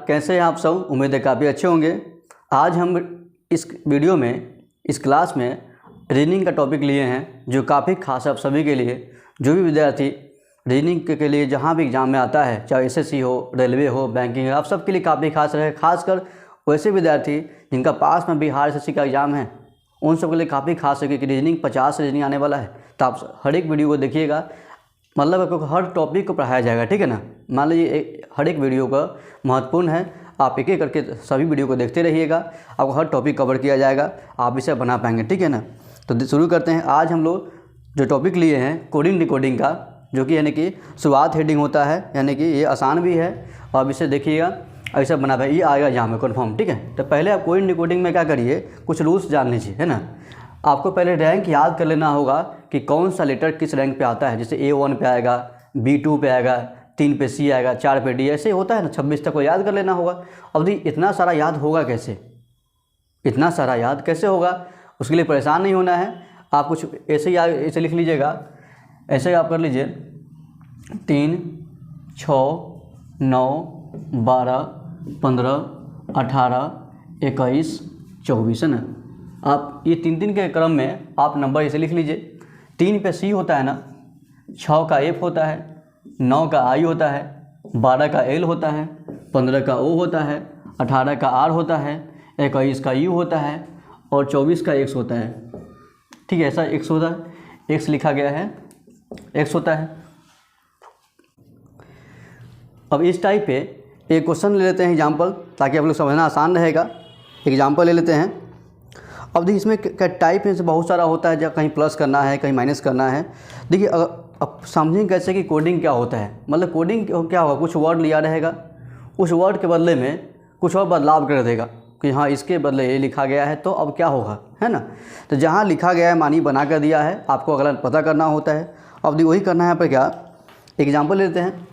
कैसे हैं आप सब? उम्मीद है काफ़ी अच्छे होंगे। आज हम इस वीडियो में, इस क्लास में रीजनिंग का टॉपिक लिए हैं जो काफ़ी खास है आप सभी के लिए। जो भी विद्यार्थी रीजनिंग के लिए जहाँ भी एग्ज़ाम में आता है, चाहे एसएससी हो, रेलवे हो, बैंकिंग हो, आप सबके लिए काफ़ी खास रहे। खासकर वैसे विद्यार्थी जिनका पास में बिहार एसएससी का एग्ज़ाम है, उन सबके लिए काफ़ी खास है क्योंकि रीजनिंग 50 रीजनिंग आने वाला है। तो आप हर एक वीडियो को देखिएगा, मतलब आपको हर टॉपिक को पढ़ाया जाएगा, ठीक है ना। मान लीजिए हर एक वीडियो का महत्वपूर्ण है, आप एक एक करके सभी वीडियो को देखते रहिएगा, आपको हर टॉपिक कवर किया जाएगा, आप इसे बना पाएंगे, ठीक है ना। तो शुरू करते हैं। आज हम लोग जो टॉपिक लिए हैं कोडिंग डिकोडिंग का, जो कि यानी कि शुरुआत हेडिंग होता है, यानी कि ये आसान भी है और इसे देखिएगा ऐसा बना पाए, ये आएगा यहाँ में कन्फर्म, ठीक है। तो पहले आप कोडिंग डिकोडिंग में क्या करिए, कुछ रूल्स जान लीजिए, है ना। आपको पहले रैंक याद कर लेना होगा कि कौन सा लेटर किस रैंक पे आता है। जैसे A1 पे आएगा, B2 पे आएगा, 3 पे C आएगा, 4 पे D, ऐसे होता है ना। 26 तक को याद कर लेना होगा। अब इतना सारा याद होगा कैसे, इतना सारा याद कैसे होगा, उसके लिए परेशान नहीं होना है। आप कुछ ऐसे ही ऐसे लिख लीजिएगा, ऐसे आप कर लीजिए 3, 6, 9, 12, 15, 18, 21, 24, है ना। आप ये 3-3 के क्रम में आप नंबर ऐसे लिख लीजिए। 3 पे C होता है ना, 6 का F होता है, 9 का I होता है, 12 का L होता है, 15 का O होता है, 18 का R होता है, 21 का U होता है और 24 का X होता है, ठीक है। ऐसा X होता है, X लिखा गया है, X होता है। अब इस टाइप पे एक क्वेश्चन ले लेते हैं एग्जाम्पल, ताकि आप लोग समझना आसान रहेगा। एग्जाम्पल ले लेते हैं। अब देखिए इसमें क्या टाइप है, बहुत सारा होता है, जब कहीं प्लस करना है, कहीं माइनस करना है। देखिए अब समझें कैसे कि कोडिंग क्या होता है। मतलब कोडिंग क्या होगा, कुछ वर्ड लिया रहेगा, उस वर्ड के बदले में कुछ और बदलाव कर देगा कि हाँ इसके बदले ये लिखा गया है, तो अब क्या होगा, है ना। तो जहाँ लिखा गया है मानी बना कर दिया है, आपको अगला पता करना होता है। अब वही करना है यहाँ पर। क्या एग्जाम्पल लेते हैं,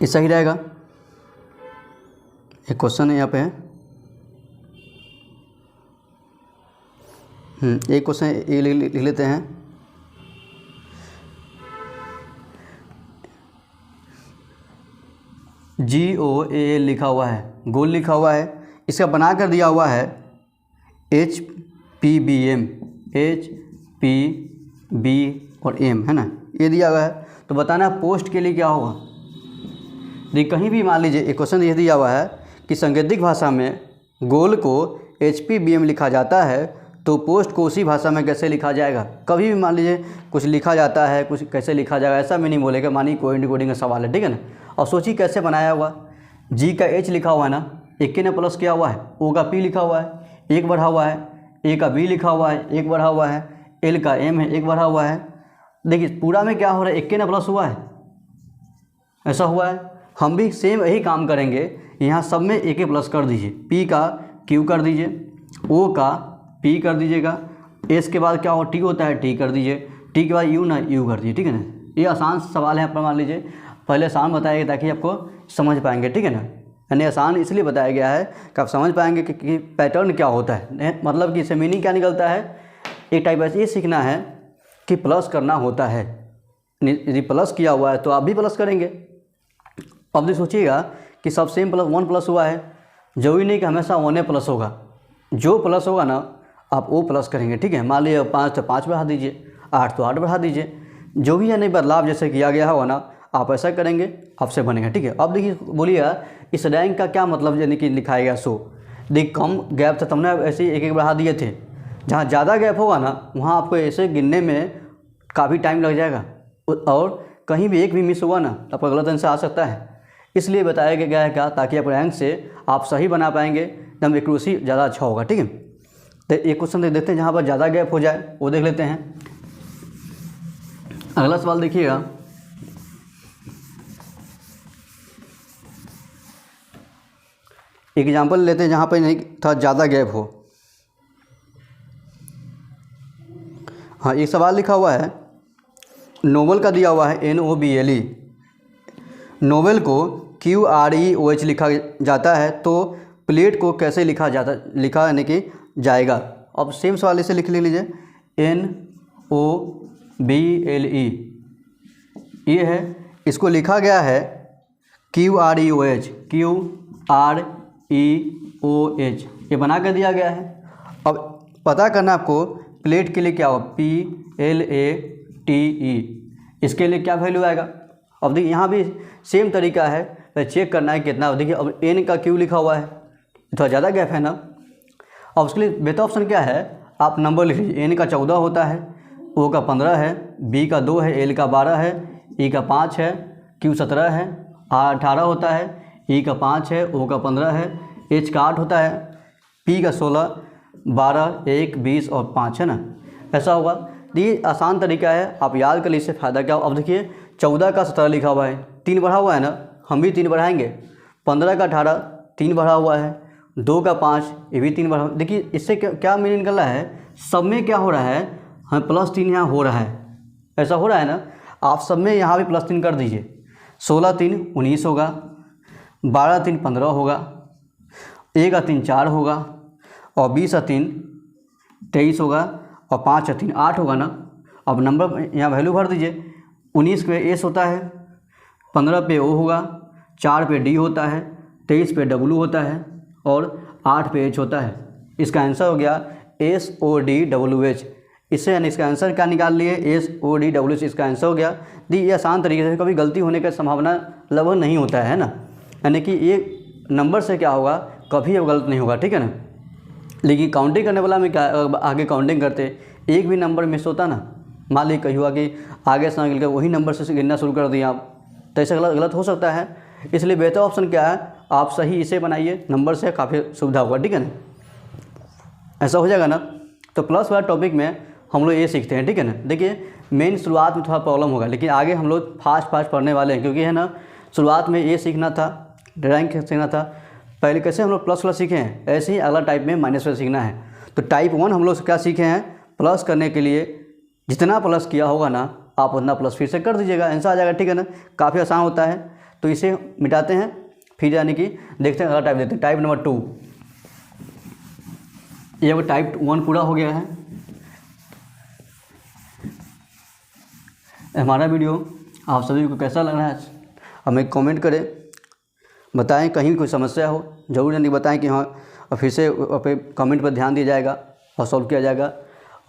ये सही रहेगा। एक क्वेश्चन है यहाँ पे, एक क्वेश्चन ये लिख लेते हैं। GOAL लिखा हुआ है, गोल लिखा हुआ है, इसका बना कर दिया हुआ है HPBM, HPB और M, है ना, ये दिया हुआ है। तो बताना पोस्ट के लिए क्या होगा। देखिए कहीं भी मान लीजिए एक क्वेश्चन ये दिया हुआ है कि सांकेतिक भाषा में गोल को HPBM लिखा जाता है, तो पोस्ट को उसी भाषा में कैसे लिखा जाएगा। कभी भी मान लीजिए कुछ लिखा जाता है, कुछ कैसे लिखा जाएगा, ऐसा मैं नहीं बोलेगा। मानिए कोडिंग डिकोडिंग का सवाल है, ठीक है ना। और सोचिए कैसे बनाया हुआ। G का H लिखा हुआ है ना, एक ने प्लस किया हुआ है, O का P लिखा हुआ है, 1 बढ़ा हुआ है, A का B लिखा हुआ है, 1 बढ़ा हुआ है, L का M है, 1 बढ़ा हुआ है। देखिए पूरा में क्या हो रहा है, एक ने प्लस हुआ है, ऐसा हुआ है। हम भी सेम यही काम करेंगे, यहाँ सब में एक प्लस कर दीजिए। P का Q कर दीजिए, O का P कर दीजिएगा, S के बाद क्या हो T होता है, T कर दीजिए, T के बाद U ना U कर दीजिए, ठीक है ना। ये आसान सवाल है, आप मान लीजिए पहले आसान बताया गया ताकि आपको समझ पाएंगे, ठीक है ना। यानी आसान इसलिए बताया गया है कि आप समझ पाएंगे कि पैटर्न क्या होता है, मतलब कि इससे मीनिंग क्या निकलता है। एक टाइप ऐसे ये सीखना है कि प्लस करना होता है। यदि प्लस किया हुआ है तो आप भी प्लस करेंगे। अब सोचिएगा कि सब सेम प्लस 1 प्लस हुआ है, जरूरी नहीं कि हमेशा 1 प्लस होगा। जो प्लस होगा ना आप वो प्लस करेंगे, ठीक है। मान लीजिए 5 तो 5 बढ़ा दीजिए, 8 तो 8 बढ़ा दीजिए, जो भी यानी बदलाव जैसे किया गया होगा ना आप ऐसा करेंगे, आपसे बनेगा, ठीक है। अब देखिए बोलिएगा इस रैंक का क्या मतलब, यानी कि लिखाएगा सो। देखिए कम गैप था तब ना ऐसे ही एक बढ़ा दिए थे। जहाँ ज़्यादा गैप होगा ना वहाँ आपको ऐसे गिनने में काफ़ी टाइम लग जाएगा, और कहीं भी एक भी मिस हुआ ना तो आपका गलत आंसर आ सकता है। इसलिए बताया गया है क्या, ताकि आप रैंक से आप सही बना पाएंगे, एकदम एक्यूरेसी ज़्यादा अच्छा होगा, ठीक है। तो एक क्वेश्चन देखते हैं जहाँ पर ज़्यादा गैप हो जाए, वो देख लेते हैं। अगला सवाल देखिएगा, एग्जाम्पल लेते हैं जहाँ पर नहीं था ज़्यादा गैप हो। हाँ एक सवाल लिखा हुआ है, नोबल का दिया हुआ है NOBLE, नोबल को QREOH लिखा जाता है, तो प्लेट को कैसे लिखा यानी कि जाएगा। अब सेम सवाल इसे लिख लीजिए, NOBLE ये है, इसको लिखा गया है QREOH, REOH, ये बना कर दिया गया है। अब पता करना आपको प्लेट के लिए क्या होगा, PLATE, इसके लिए क्या वैल्यू आएगा। अब देखिए यहाँ भी सेम तरीका है, चेक करना है कितना। देखिए अब N का Q लिखा हुआ है, थोड़ा ज़्यादा गैप है ना। अब उसके लिए बेहतर ऑप्शन क्या है, आप नंबर लिख लीजिए। N का 14 होता है, O का 15 है, B का 2 है, L का 12 है, E का 5 है, Q 17 है, R 18 होता है, E का 5 है, O का 15 है, H का 8 होता है, P का 16, 12, 1, 20 और 5 है ना, ऐसा होगा। ये आसान तरीका है, आप याद कर लीजिए, फ़ायदा क्या हो। अब देखिए 14 का 17 लिखा हुआ है, 3 बढ़ा हुआ है ना, हम भी 3 बढ़ाएंगे। 15 का 18, 3 बढ़ा हुआ है। 2 का 5, ये भी 3 बढ़ा। देखिए इससे क्या मीनिंग निकल रहा है, सब में क्या हो रहा है, हमें +3 यहाँ हो रहा है, ऐसा हो रहा है ना। आप सब में यहाँ भी +3 कर दीजिए। 16 3 19 होगा, 12 3 15 होगा, 1 का 3 4 होगा, और 20 का 3 23 होगा, और 5 का 3 8 होगा ना। अब नंबर यहाँ वैल्यू भर दीजिए। 19 पे S होता है, 15 पे O होगा, 4 पे D होता है, 23 पे W होता है, और 8 पे H होता है। इसका आंसर हो गया SODWH। इससे यानी इसका आंसर क्या निकाल लिए, SODWH इसका आंसर हो गया। दी ये आसान तरीके से, कभी गलती होने का संभावना लगभग नहीं होता है ना, यानी कि ये नंबर से क्या होगा, कभी अब गलत नहीं होगा, ठीक है ना। लेकिन काउंटिंग करने वाला में क्या, आगे काउंटिंग करते एक भी नंबर मिस होता ना, मान लीजिए कहीं हुआ कि आगे से गिन कर वही नंबर से गिनना शुरू कर दिया आप, तो ऐसा गलत हो सकता है। इसलिए बेहतर ऑप्शन क्या है, आप सही इसे बनाइए, नंबर से काफ़ी सुविधा होगा, ठीक है ना, ऐसा हो जाएगा ना। तो प्लस वाला टॉपिक में हम लोग ये सीखते हैं, ठीक है ना। देखिए मेन शुरुआत में थोड़ा प्रॉब्लम होगा, लेकिन आगे हम लोग फास्ट पढ़ने वाले हैं, क्योंकि है ना शुरुआत में ये सीखना था, ड्राइंग सीखना था। पहले कैसे हम लोग प्लस सीखे हैं, ऐसे ही अगला टाइप में माइनस सीखना है। तो टाइप 1 हम लोग क्या सीखे हैं, प्लस करने के लिए जितना प्लस किया होगा ना, आप उतना प्लस फिर से कर दीजिएगा, आंसर आ जाएगा, ठीक है ना। काफ़ी आसान होता है। तो इसे मिटाते हैं, फिर यानी कि देखते हैं अगला टाइप देखते हैं, टाइप नंबर 2। ये अब टाइप 1 पूरा हो गया है। हमारा वीडियो आप सभी को कैसा लग रहा है, हमें कमेंट करें, बताएं। कहीं कोई समस्या हो जरूर यानी बताएं कि हाँ, और फिर से कमेंट पर ध्यान दिया जाएगा और सॉल्व किया जाएगा।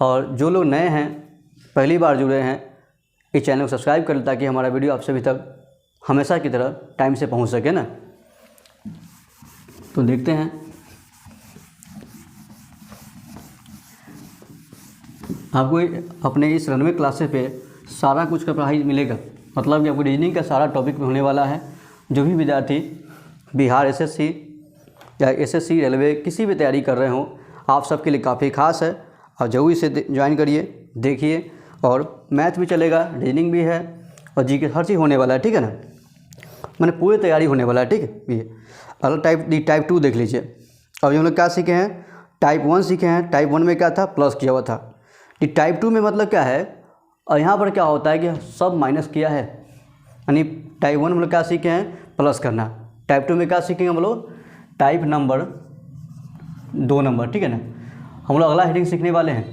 और जो लोग नए हैं, पहली बार जुड़े हैं, इस चैनल को सब्सक्राइब करें, ताकि हमारा वीडियो आप सभी तक हमेशा की तरह टाइम से पहुंच सके ना। तो देखते हैं, आपको अपने इस रनवे क्लासेस पे सारा कुछ का पढ़ाई मिलेगा, मतलब कि आपको रीजनिंग का सारा टॉपिक में होने वाला है। जो भी विद्यार्थी बिहार SSC या SSC रेलवे किसी भी तैयारी कर रहे हों, आप सबके लिए काफ़ी खास है, और जरूर इसे ज्वाइन करिए, देखिए। और मैथ भी चलेगा, रीजनिंग भी है, और जी के हर चीज़ होने वाला है, ठीक है ना, मैंने पूरी तैयारी होने वाला है, ठीक है। ये अगला टाइप 2 देख लीजिए। अब हम लोग क्या सीखे हैं, टाइप 1 सीखे हैं। टाइप 1 में क्या था, प्लस किया हुआ था। टाइप 2 में मतलब क्या है, और यहाँ पर क्या होता है कि सब माइनस किया है, यानी टाइप 1 हम लोग क्या सीखे हैं, प्लस करना। टाइप 2 में क्या सीखेंगे हम लोग, टाइप नंबर 2 नंबर, ठीक है ना। हम लोग अगला हेडिंग सीखने वाले हैं,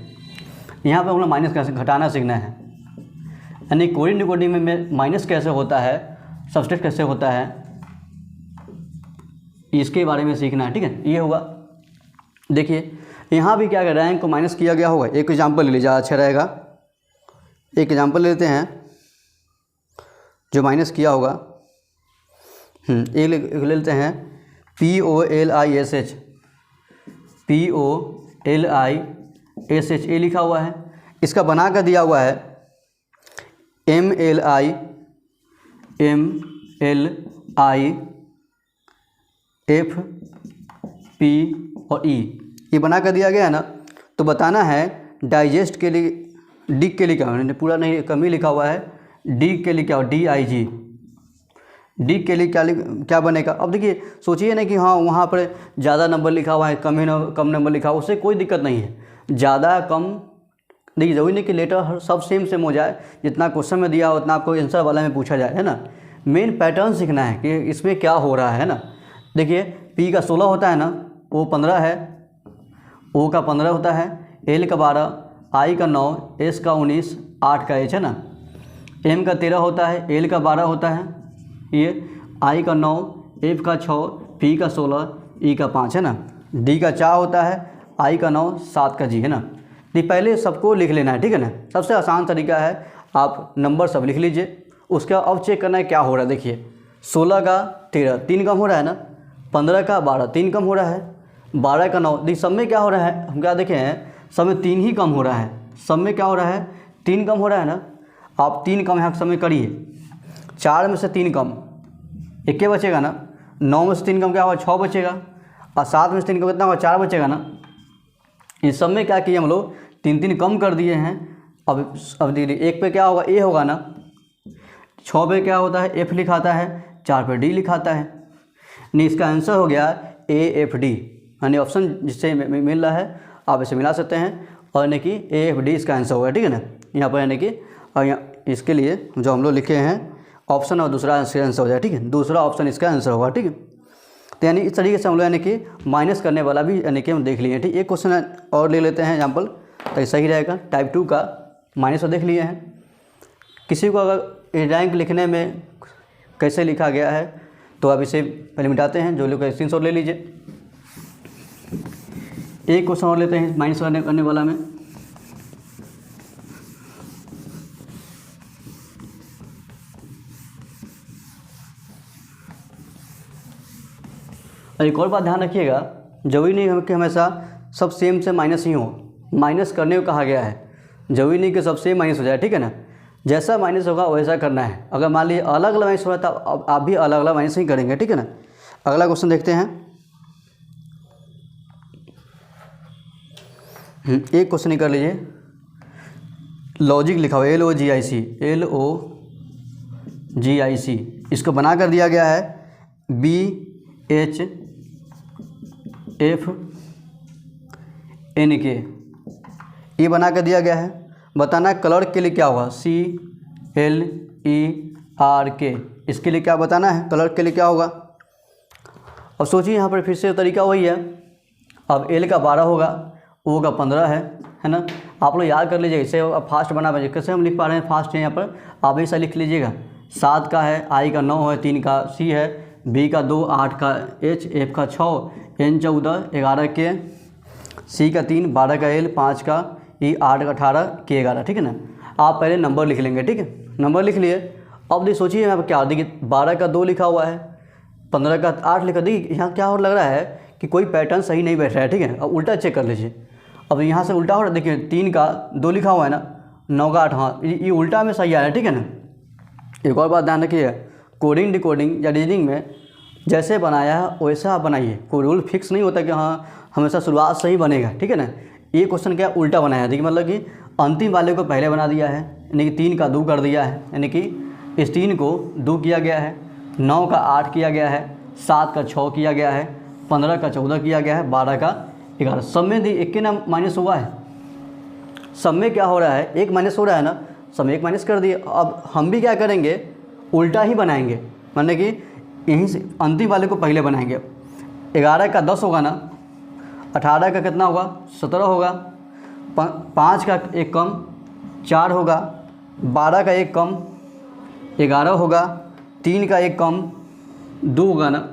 यहाँ पे हम लोग माइनस कैसे घटाना सीखना है, यानी कोडिंग डिकोडिंग में माइनस कैसे होता है, सब्सट्रैक्ट कैसे होता है, इसके बारे में सीखना है, ठीक है। ये होगा। देखिए यहाँ भी क्या कर रैंक को माइनस किया गया होगा। एक एग्जाम्पल ले लीजिए, अच्छा रहेगा। एक एग्जाम्पल लेते हैं जो माइनस किया होगा। एक ले लेते हैं POLISH, POLISH ये लिखा हुआ है। इसका बना कर दिया हुआ है MLI FP और E, ये बना कर दिया गया है ना। तो बताना है डाइजेस्ट के लिए, डी के लिए क्या, मैंने पूरा नहीं कमी लिखा हुआ है, डी के लिए क्या हो, DIG, डी के लिए क्या बनेगा। अब देखिए सोचिए ना कि हाँ वहाँ पर ज़्यादा नंबर लिखा हुआ है, कम नंबर लिखा हुआ, उससे कोई दिक्कत नहीं है। ज़्यादा कम देखिए, जरूरी नहीं कि लेटर सब सेम हो जाए, जितना क्वेश्चन में दिया हो उतना आपको आंसर वाला में पूछा जाए, है ना। मेन पैटर्न सीखना है कि इसमें क्या हो रहा है ना। देखिए P का 16 होता है ना, O 15 है, O का 15 होता है, L का 12, I का 9, S का 19, 8 का H है ना, M का 13 होता है, L का 12 होता है, ये I का 9, F का 6, पी का 16, ई का 5 है ना, डी का 4 होता है, आई का 9, 7 का जी है ना। तो पहले सबको लिख लेना है, ठीक है ना। सबसे आसान तरीका है, आप नंबर सब लिख लीजिए, उसके बाद अब चेक करना है क्या हो रहा है। देखिए 16 का 13, 3 कम हो रहा है ना, 15 का 12, 3 कम हो रहा है, 12 का 9। देखिए सब में क्या हो रहा है, हम क्या देखे हैं, सब में 3 ही कम हो रहा है। सब में क्या हो रहा है, 3 कम हो रहा है ना। आप 3 कम यहाँ सब में करिए, 4 में से 3 कम 1 बचेगा ना, 9 में से 3 कम क्या होगा, 6 बचेगा, और 7 में से 3 कम कितना होगा, 4 बचेगा ना। इस सब में क्या किए हम लोग, 3 कम कर दिए हैं। अब देखिए 1 पे क्या होगा, ए होगा ना, 6 पे क्या होता है, एफ लिखाता है, 4 पे डी लिखाता है। नहीं, इसका आंसर हो गया ए एफ डी, यानी ऑप्शन जिससे मिल रहा है आप इसे मिला सकते हैं, और यानी कि ए एफ डी इसका आंसर होगा, ठीक है ना। यहाँ पर यानी कि और यहाँ इसके लिए जो हम लोग लिखे हैं ऑप्शन और दूसरा आंसर हो जाए, ठीक है, दूसरा ऑप्शन इसका आंसर होगा, ठीक है। तो यानी इस तरीके से हम लोग यानी कि माइनस करने वाला भी यानी कि हम देख लिए हैं, ठीक। एक क्वेश्चन और ले लेते हैं एग्जाम्पल, तो सही रहेगा। टाइप 2 का माइनस तो देख लिए हैं। किसी को अगर रैंक लिखने में कैसे लिखा गया है तो आप इसे पहले मिटाते हैं, जो लोग स्क्रीनशॉट ले लीजिए। एक क्वेश्चन और लेते हैं माइनस करने वाला में। और एक और बात ध्यान रखिएगा, जरूरी नहीं है कि हमेशा सब सेम से माइनस ही हो, माइनस करने को कहा गया है, जरूरी नहीं कि सब सेम माइनस हो जाए, ठीक है ना। जैसा माइनस होगा वैसा करना है। अगर मान लीजिए अलग अलग माइनस हो रहा है तो आप भी अलग अलग माइनस ही करेंगे, ठीक है ना। अगला क्वेश्चन देखते हैं। एक क्वेश्चन ही कर लीजिए, लॉजिक लिखा हुआ LOGIC, LOGIC, इसको बना कर दिया गया है BHFNK, ये बना कर दिया गया है। बताना कलर के लिए क्या होगा, CLERK, इसके लिए क्या बताना है, कलर के लिए क्या होगा। अब सोचिए यहाँ पर फिर से तरीका वही है। अब L का 12 होगा, O का 15 है ना। आप लोग याद कर लीजिएगा, इसे अब फास्ट बना पाएंगे। कैसे हम लिख पा रहे हैं फास्ट है, यहाँ पर आप ऐसा लिख लीजिएगा। 7 का है, I का 9 है, 3 का C है, B का 2, 8 का H, F का 6, N 14, 11 K, C का 3, 12 का L, 5 का E, 8 का 18, K 11, ठीक है ना। आप पहले नंबर लिख लेंगे, ठीक है, नंबर लिख लिए। अब देखिए सोचिए यहाँ पर क्या, देखिए 12 का 2 लिखा हुआ है, 15 का 8 लिखा। देखिए यहाँ क्या और लग रहा है कि कोई पैटर्न सही नहीं बैठ रहा है, ठीक है। अब उल्टा चेक कर लीजिए। अब यहाँ से उल्टा हो रहा है, देखिए 3 का 2 लिखा हुआ है ना, 9 का 8, हाँ ये उल्टा में सही आ रहा है, ठीक है ना। एक और बात ध्यान रखिए, कोडिंग डिकोडिंग या रीजनिंग में जैसे बनाया है वैसा आप बनाइए, कोई रूल फिक्स नहीं होता कि हाँ हमेशा शुरुआत सही बनेगा, ठीक है ना। ये क्वेश्चन क्या उल्टा बनाया है, देखिए मतलब कि अंतिम वाले को पहले बना दिया है, यानी कि 3 का 2 कर दिया है, यानी कि इस 3 को 2 किया गया है, 9 का 8 किया गया है, 7 का 6 किया गया है, 15 का 14 किया गया है, 12 का 11। सब में एक के नाम माइनस हुआ है, सब में क्या हो रहा है, एक माइनस हो रहा है ना, सब में एक माइनस कर दिए। अब हम भी क्या करेंगे, उल्टा ही बनाएंगे, माने कि यहीं से अंतिम वाले को पहले बनाएंगे। 11 का 10 होगा ना, 18 का कितना होगा, 17 होगा, 5 का 1 कम 4 होगा, 12 का 1 कम 11 होगा, 3 का 1 कम 2 होगा ना,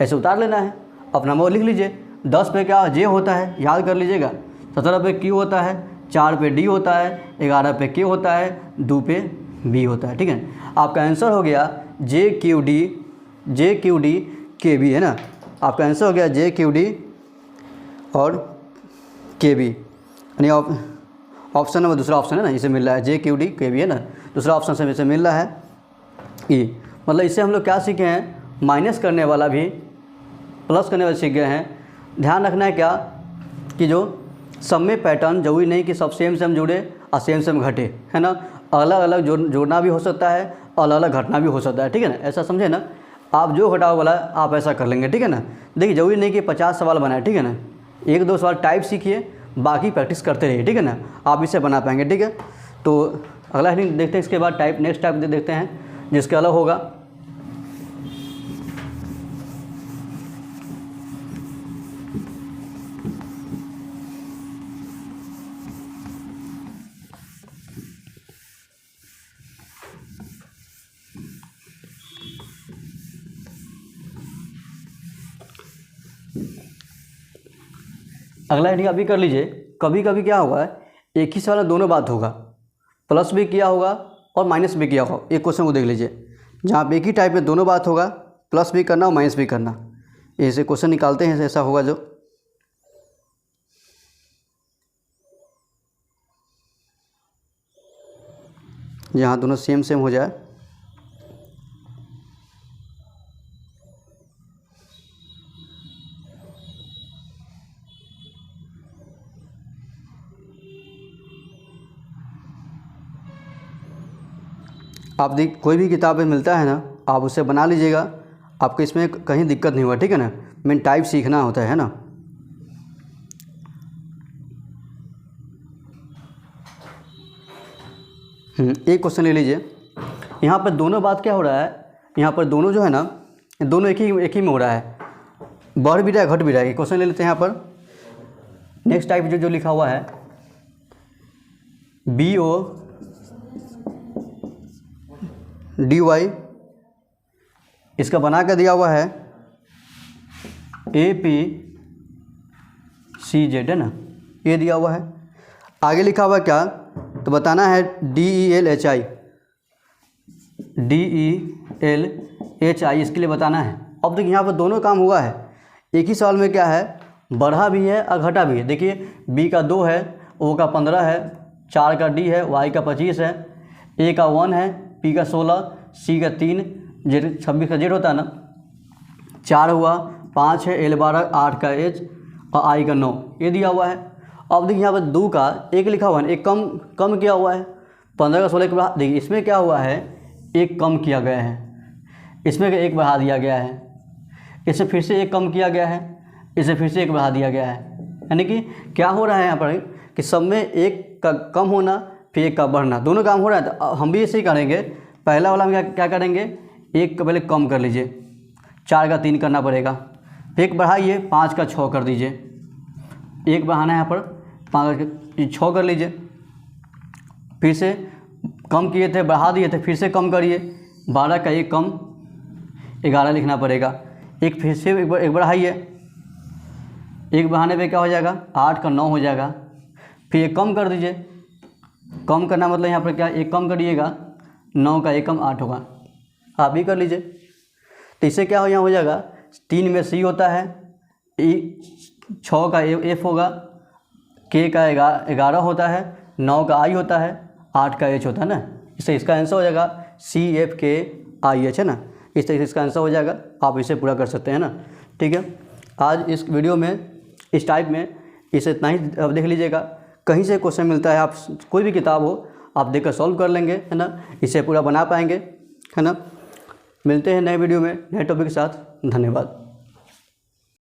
ऐसे उतार लेना है। अपना नंबर लिख लीजिए। 10 पे क्या जे होता है, याद कर लीजिएगा। 17 पे क्यू होता है, 4 पे डी होता है, 11 पे के होता है, 2 पे बी होता है, ठीक है। आपका आंसर हो गया JQD KB, है ना। आपका आंसर हो गया JQD और KB, यानी ऑप्शन नंबर दूसरा ऑप्शन है ना, इसे मिल रहा है JQD KB, है ना, दूसरा ऑप्शन से इसे मिल रहा है E। मतलब इससे हम लोग क्या सीखे हैं, माइनस करने वाला भी प्लस करने वाला सीख गए हैं। ध्यान रखना है क्या कि जो सब में पैटर्न जरूरी नहीं कि सब सेम सेम जुड़े और सेम सेम घटे, है ना। अलग अलग जोड़ना भी हो सकता है, अलग अलग घटना भी हो सकता है, ठीक है ना। ऐसा समझे ना, आप जो घटाओ वाला आप ऐसा कर लेंगे, ठीक है ना। देखिए जरूरी नहीं कि 50 सवाल बनाए, ठीक है ना। 1-2 सवाल टाइप सीखिए, बाकी प्रैक्टिस करते रहिए, ठीक है ना, आप इसे बना पाएंगे, ठीक है। तो अगला हेडिंग देखते हैं, इसके बाद टाइप नेक्स्ट टाइप देखते हैं जिसके अलग होगा। अगला हेडिंग अभी कर लीजिए। कभी कभी क्या होगा, एक ही सवाल में दोनों बात होगा, प्लस भी किया होगा और माइनस भी किया होगा। एक क्वेश्चन को देख लीजिए जहाँ पे एक ही टाइप में दोनों बात होगा, प्लस भी करना और माइनस भी करना। ऐसे क्वेश्चन निकालते हैं, ऐसा होगा जो यहाँ दोनों सेम सेम हो जाए। आप देख कोई भी किताबें मिलता है ना, आप उससे बना लीजिएगा, आपको इसमें कहीं दिक्कत नहीं होगा, ठीक है ना। मेन टाइप सीखना होता है ना। एक क्वेश्चन ले लीजिए। यहाँ पर दोनों बात क्या हो रहा है, यहाँ पर दोनों जो है ना, दोनों एक ही में हो रहा है, बढ़ भी रहा है घट भी रहा है। एक क्वेश्चन ले लेते हैं यहाँ पर। नेक्स्ट टाइप जो लिखा हुआ है BO dy, इसका बना कर दिया हुआ है AP CZ, है ना, ये दिया हुआ है। आगे लिखा हुआ क्या, तो बताना है DELHI, इसके लिए बताना है। अब देखिए यहाँ पर दोनों काम हुआ है। एक ही सवाल में क्या है, बढ़ा भी है और घटा भी है। देखिए B का 2 है, O का 15 है, 4 का D है, Y का 25 है, A का 1 है, P का 16, C का 3, Z 26 का Z होता है ना, 4 हुआ, 5 है, L 12, 8 का H और I का 9, ये दिया हुआ है। अब देखिए यहाँ पर 2 का 1 लिखा हुआ है, एक कम किया हुआ है। 15 का 16 के बढ़ा, देखिए इसमें क्या हुआ है, एक कम किया गया है, इसमें एक बढ़ा दिया गया है, इससे फिर से एक कम किया गया है, इसे फिर से एक बढ़ा दिया गया है। यानी कि क्या हो रहा है यहाँ पर कि सब में एक का कम होना फिर एक का बढ़ना, दोनों काम हो रहा है। तो हम भी ऐसे ही करेंगे। पहला वाला में क्या करेंगे, एक का पहले कम कर लीजिए, 4 का 3 करना पड़ेगा, फिर एक बढ़ाइए, 5 का 6 कर दीजिए, एक बढ़ाना है यहाँ पर, 5 का 6 कर लीजिए, फिर से कम किए थे बढ़ा दिए थे, फिर से कम करिए, 12 का 1 कम, 11 लिखना पड़ेगा, एक फिर से एक बढ़ाइए, एक बढ़ाने पे क्या हो जाएगा, 8 का 9 हो जाएगा, फिर एक कम कर दीजिए। कम करना मतलब यहाँ पर क्या, एक कम करिएगा, 9 का 1 कम 8 होगा, आप भी कर लीजिए। तो इससे क्या हो, यहाँ हो जाएगा 3 में C होता है, 6 का F होगा, K का 11 होता है, 9 का I होता है, 8 का H होता है ना। इससे इसका आंसर हो जाएगा CFKIH, है ना। इस तरीके से इसका आंसर हो जाएगा, आप इसे पूरा कर सकते हैं ना। ठीक है, आज इस वीडियो में इस टाइप में इसे इतना ही देख लीजिएगा। कहीं से क्वेश्चन मिलता है, आप कोई भी किताब हो आप देखकर सॉल्व कर लेंगे, है ना, इसे पूरा बना पाएंगे, है ना। मिलते हैं नए वीडियो में नए टॉपिक के साथ। धन्यवाद।